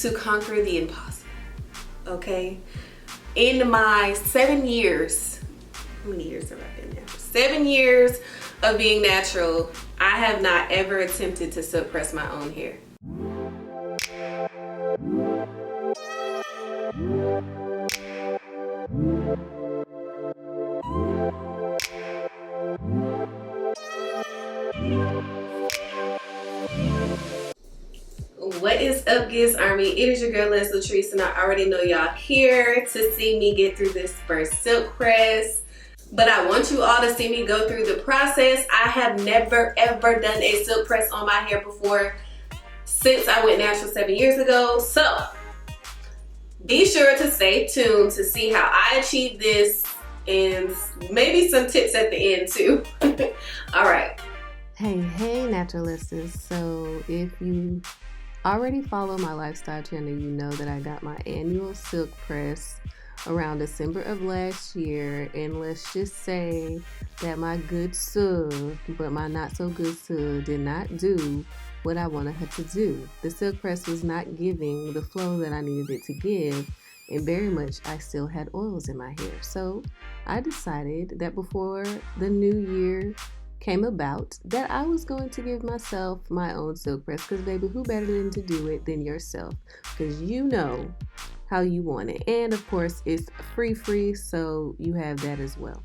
to conquer the impossible, okay? In my 7 years, how many years have I been natural? 7 years of being natural, I have not ever attempted to silk press my own hair. What is up, Giz Army? It is your girl LATRICE, and I already know y'all here to see me get through this first silk press. But I want you all to see me go through the process. I have never ever done a silk press on my hair before since I went natural 7 years ago. So be sure to stay tuned to see how I achieve this and maybe some tips at the end too. All right. Hey naturalists. So if you already follow my lifestyle channel, you know that I got my annual silk press around December of last year, and let's just say that my good sub, but my not so good sub, did not do what I wanted her to do. The silk press was not giving the flow that I needed it to give, and very much I still had oils in my hair. So I decided that before the new year came about, that I was going to give myself my own silk press, because baby, who better than to do it than yourself, because you know how you want it. And of course it's free, so you have that as well.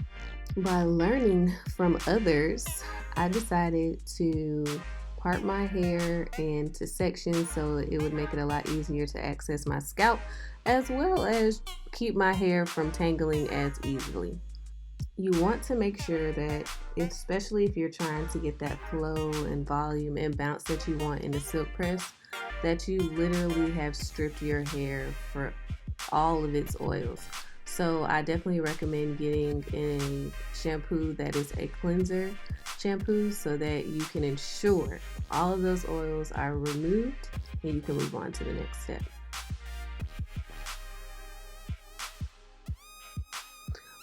By learning from others, I decided to part my hair into sections so it would make it a lot easier to access my scalp, as well as keep my hair from tangling as easily. You want to make sure that, especially if you're trying to get that flow and volume and bounce that you want in the silk press, that you literally have stripped your hair for all of its oils. So I definitely recommend getting a shampoo that is a cleanser shampoo so that you can ensure all of those oils are removed and you can move on to the next step.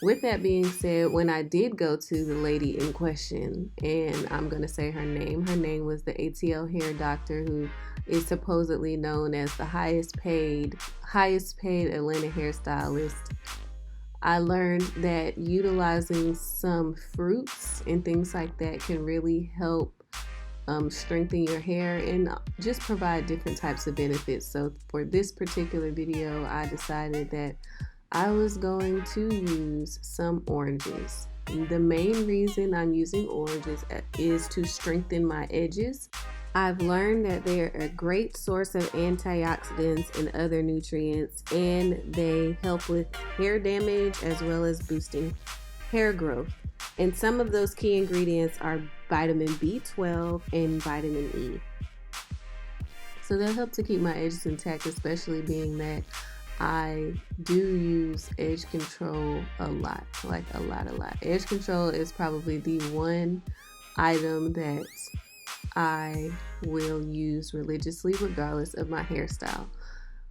With that being said, when I did go to the lady in question, and I'm going to say her name was the ATL hair doctor, who is supposedly known as the highest paid Atlanta hairstylist. I learned that utilizing some fruits and things like that can really help strengthen your hair and just provide different types of benefits. So for this particular video, I decided that I was going to use some oranges. The main reason I'm using oranges is to strengthen my edges. I've learned that they're a great source of antioxidants and other nutrients, and they help with hair damage as well as boosting hair growth. And some of those key ingredients are vitamin B12 and vitamin E. So they'll help to keep my edges intact, especially being that I do use edge control a lot, like a lot. Edge control is probably the one item that I will use religiously regardless of my hairstyle.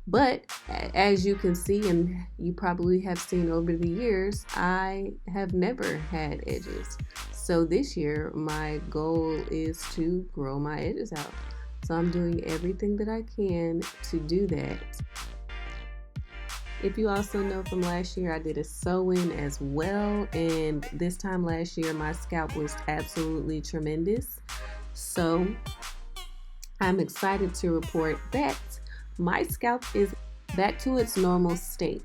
But as you can see, and you probably have seen over the years, I have never had edges. So this year my goal is to grow my edges out. So I'm doing everything that I can to do that. If you also know from last year, I did a sew-in as well, and this time last year my scalp was absolutely tremendous. So I'm excited to report that my scalp is back to its normal state.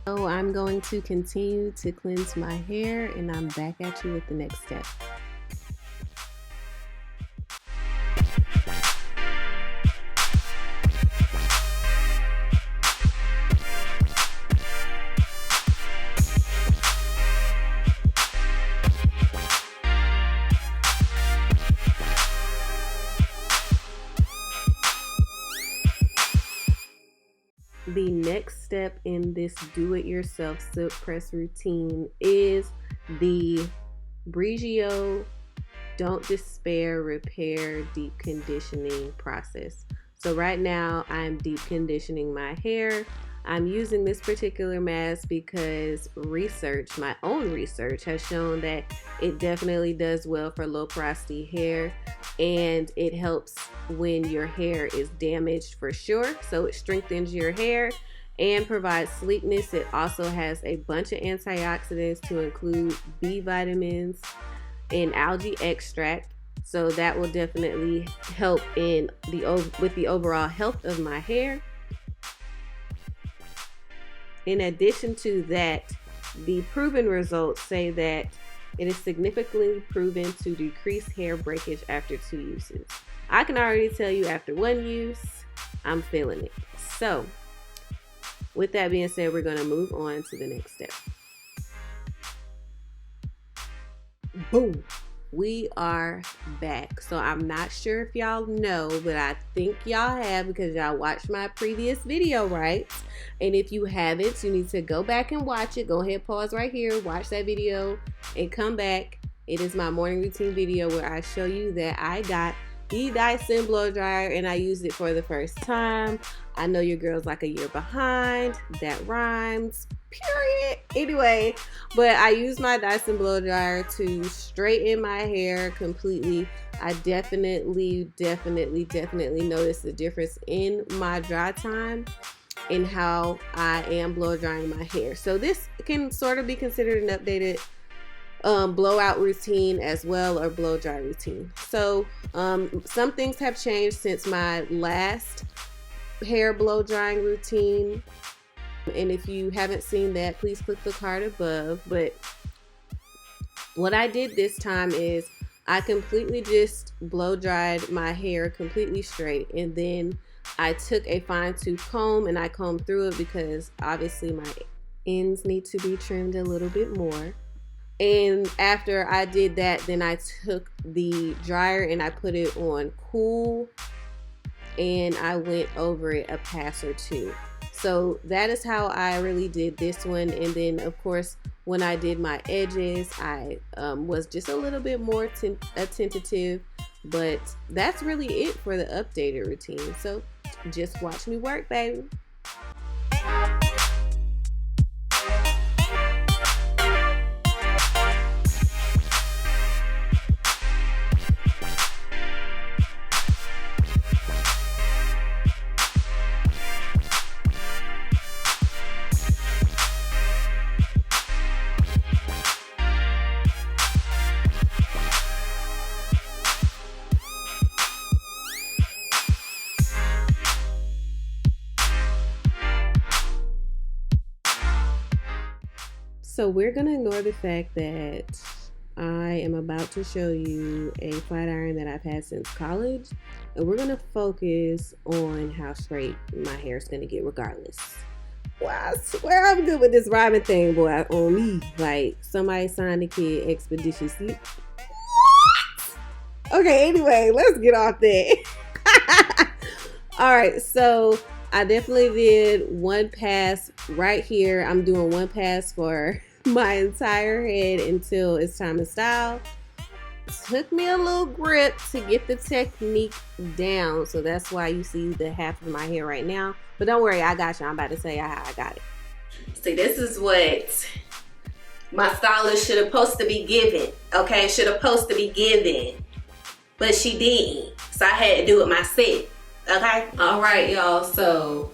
So I'm going to continue to cleanse my hair, and I'm back at you with the next step. The next step in this do-it-yourself silk press routine is the Brigio Don't Despair Repair Deep Conditioning process. So right now I'm deep conditioning my hair. I'm using this particular mask because research, my own research, has shown that it definitely does well for low porosity hair, and it helps when your hair is damaged for sure. So it strengthens your hair and provides sleekness. It also has a bunch of antioxidants to include B vitamins and algae extract. So that will definitely help with the overall health of my hair. In addition to that, the proven results say that it is significantly proven to decrease hair breakage after 2 uses. I can already tell you after 1 use, I'm feeling it. So, with that being said, we're going to move on to the next step. Boom. We are back. So I'm not sure if y'all know, but I think y'all have because y'all watched my previous video, right? And if you haven't, you need to go back and watch it. Go ahead, pause right here, watch that video, and come back. It is my morning routine video where I show you that I got the Dyson blow dryer and I used it for the first time. I know your girl's like a year behind. That rhymes. Period. Anyway, but I use my Dyson blow dryer to straighten my hair completely. I definitely noticed the difference in my dry time and how I am blow drying my hair. So this can sort of be considered an updated blowout routine as well, or blow dry routine. So some things have changed since my last hair blow drying routine. And if you haven't seen that, please click the card above. But what I did this time is I completely just blow dried my hair completely straight. And then I took a fine tooth comb and I combed through it because obviously my ends need to be trimmed a little bit more. And after I did that, then I took the dryer and I put it on cool and I went over it a pass or two. So that is how I really did this one. And then of course, when I did my edges, I was just a little bit more attentive, but that's really it for the updated routine. So just watch me work, baby. So we're going to ignore the fact that I am about to show you a flat iron that I've had since college. And we're going to focus on how straight my hair is going to get regardless. Well, I swear I'm good with this rhyming thing, boy, on me. Like, somebody signed the kid expeditiously. What? Okay, anyway, let's get off that. All right, so I definitely did one pass right here. I'm doing one pass for my entire head until it's time to style. Took me a little grip to get the technique down. So that's why you see the half of my hair right now. But don't worry, I got you. I'm about to say I got it. See, this is what my stylist should have supposed to be giving. Okay, should have supposed to be giving. But she didn't. So I had to do it myself. Okay? Alright, y'all. So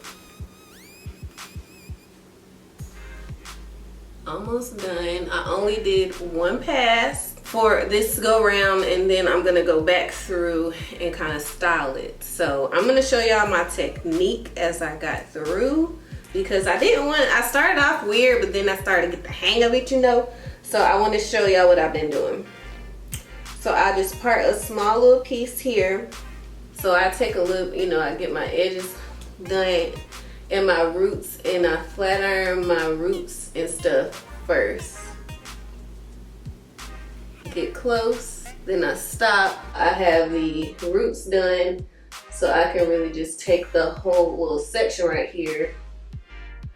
almost done. I only did one pass for this go round, and then I'm gonna go back through and kind of style it. So I'm gonna show y'all my technique as I got through, because I started off weird, but then I started to get the hang of it, you know. So I want to show y'all what I've been doing. So I just part a small little piece here. So I take a little, you know, I get my edges done and my roots, and I flat iron my roots and stuff first. Get close, then I stop. I have the roots done, so I can really just take the whole little section right here,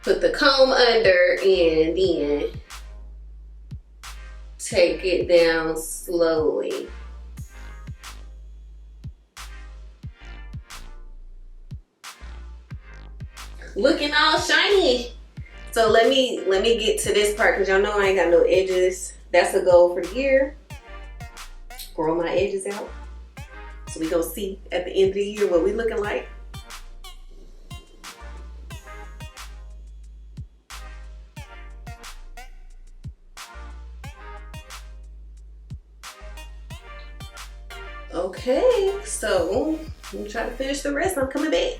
put the comb under, and then take it down slowly. looking all shiny. So let me get to this part, because y'all know I ain't got no edges. That's a goal for the year. Grow my edges out. So we gonna see at the end of the year what we looking like. Okay, so I'm gonna try to finish the rest. I'm coming back.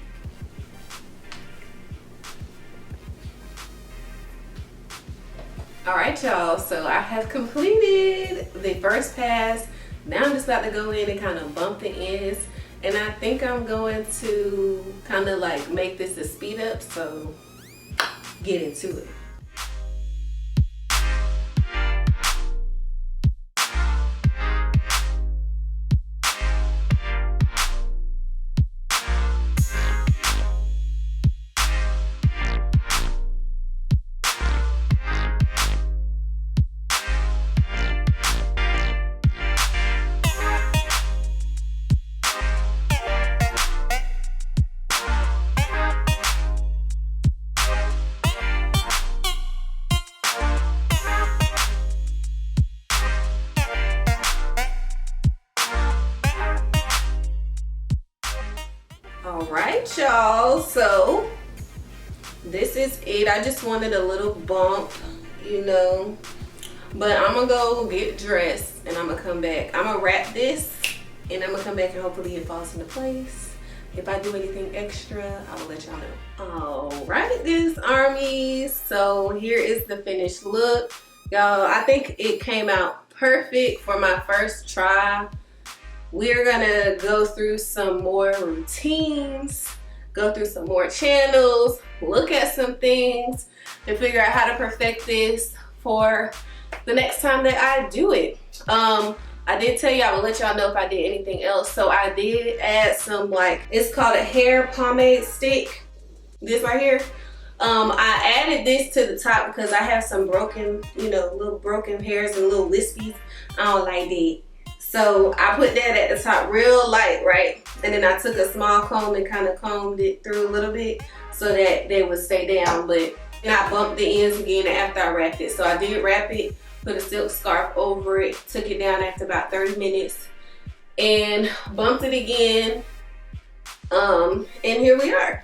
All right, y'all, so I have completed the first pass. Now I'm just about to go in and kind of bump the ends. And I think I'm going to kind of like make this a speed up, so get into it. All right, y'all, so this is it. I just wanted a little bump, you know, but I'm gonna go get dressed and I'm gonna come back. I'm gonna wrap this and I'm gonna come back and hopefully it falls into place. If I do anything extra, I will let y'all know. All right, this army, so here is the finished look. Y'all, I think it came out perfect for my first try. We're gonna go through some more routines, go through some more channels, look at some things, and figure out how to perfect this for the next time that I do it. I did tell you I would let y'all know if I did anything else. So I did add some, like, it's called a hair pomade stick, this right here. I added this to the top because I have some broken, you know, little broken hairs and little wispies. I don't like that. So I put that at the top real light, right? And then I took a small comb and kind of combed it through a little bit so that they would stay down. But then I bumped the ends again after I wrapped it. So I did wrap it, put a silk scarf over it, took it down after about 30 minutes and bumped it again. And here we are.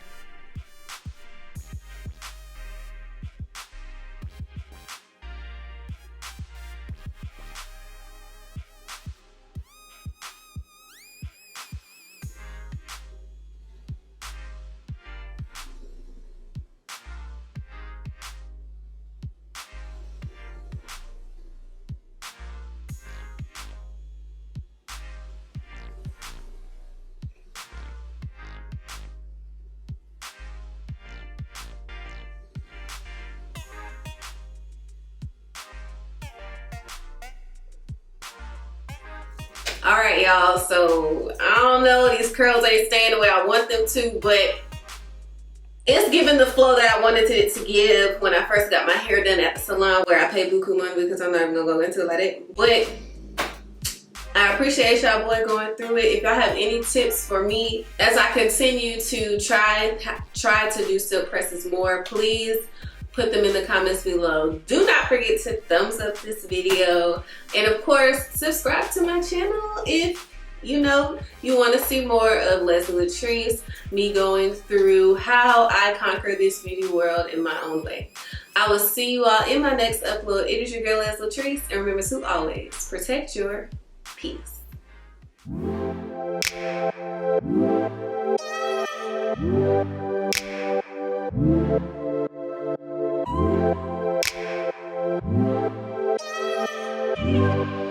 All right, y'all, so I don't know, these curls ain't staying the way I want them to, but it's giving the flow that I wanted it to give when I first got my hair done at the salon, where I paid buku money, because I'm not even gonna go into it like that. But I appreciate y'all boy going through it. If y'all have any tips for me as I continue to try to do silk presses more, please put them in the comments below. Do not forget to thumbs up this video, and of course subscribe to my channel if you know you want to see more of Leslie Latrice, me going through how I conquer this beauty world in my own way. I will see you all in my next upload. It is your girl Leslie Latrice, and remember to always protect your peace. Thank you.